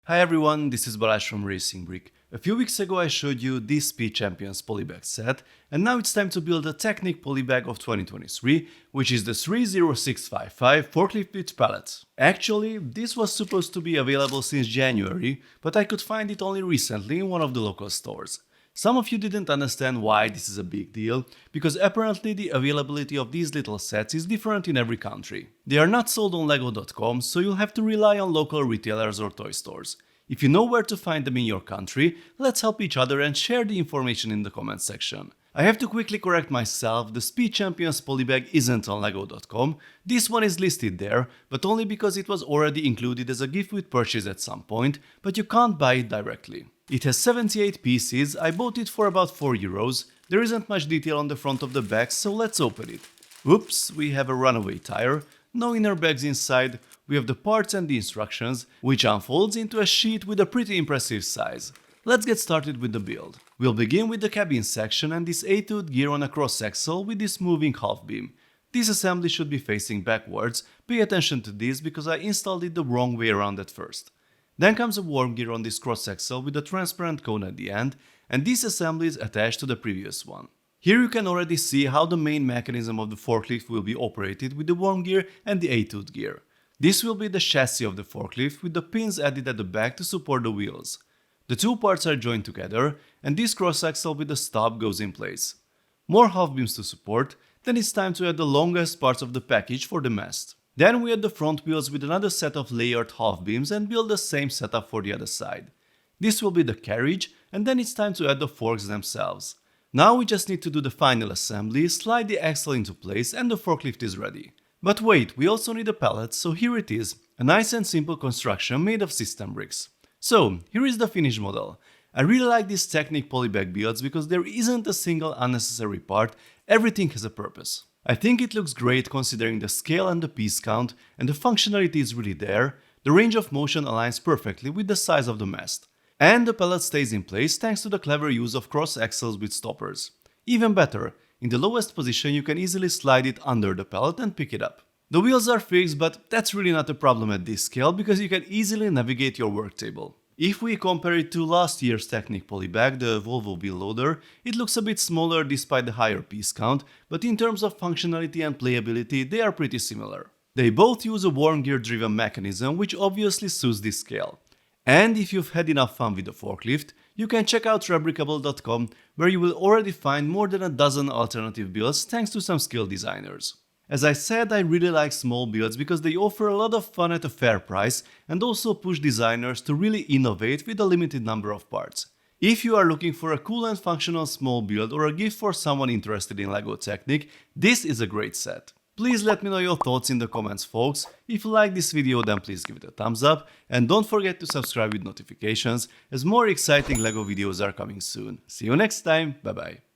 Hi everyone, this is Balázs from Racing Brick. A few weeks ago I showed you this Speed Champions polybag set, and now it's time to build a Technic polybag of 2023, which is the 30655 forklift with pallets. Actually, this was supposed to be available since January, but I could find it only recently in one of the local stores. Some of you didn't understand why this is a big deal, because apparently the availability of these little sets is different in every country. They are not sold on lego.com, so you'll have to rely on local retailers or toy stores. If you know where to find them in your country, let's help each other and share the information in the comments section. I have to quickly correct myself, the Speed Champions polybag isn't on lego.com. This one is listed there, but only because it was already included as a gift with purchase at some point, but you can't buy it directly. It has 78 pieces, I bought it for about €4. There isn't much detail on the front of the bag, so let's open it. Oops, we have a runaway tire, no inner bags inside, we have the parts and the instructions, which unfolds into a sheet with a pretty impressive size. Let's get started with the build. We'll begin with the cabin section and this 8-tooth gear on a cross-axle with this moving half beam. This assembly should be facing backwards, pay attention to this because I installed it the wrong way around at first. Then comes a worm gear on this cross-axle with a transparent cone at the end, and this assembly is attached to the previous one. Here you can already see how the main mechanism of the forklift will be operated with the worm gear and the 8-tooth gear. This will be the chassis of the forklift with the pins added at the back to support the wheels. The two parts are joined together, and this cross-axle with the stop goes in place. More half beams to support, then it's time to add the longest parts of the package for the mast. Then we add the front wheels with another set of layered half beams and build the same setup for the other side. This will be the carriage, and then it's time to add the forks themselves. Now we just need to do the final assembly, slide the axle into place, and the forklift is ready. But wait, we also need a pallet, so here it is, a nice and simple construction made of system bricks. So, here is the finished model. I really like these Technic polybag builds because there isn't a single unnecessary part, everything has a purpose. I think it looks great considering the scale and the piece count, and the functionality is really there, the range of motion aligns perfectly with the size of the mast. And the pallet stays in place thanks to the clever use of cross axles with stoppers. Even better, in the lowest position you can easily slide it under the pallet and pick it up. The wheels are fixed, but that's really not a problem at this scale because you can easily navigate your work table. If we compare it to last year's Technic polybag, the Volvo wheel loader, it looks a bit smaller despite the higher piece count, but in terms of functionality and playability they are pretty similar. They both use a worm gear driven mechanism which obviously suits this scale. And if you've had enough fun with the forklift, you can check out Rebricable.com where you will already find more than a dozen alternative builds thanks to some skilled designers. As I said, I really like small builds because they offer a lot of fun at a fair price and also push designers to really innovate with a limited number of parts. If you are looking for a cool and functional small build or a gift for someone interested in LEGO Technic, this is a great set. Please let me know your thoughts in the comments, folks. If you like this video, then please give it a thumbs up and don't forget to subscribe with notifications as more exciting LEGO videos are coming soon. See you next time, bye bye.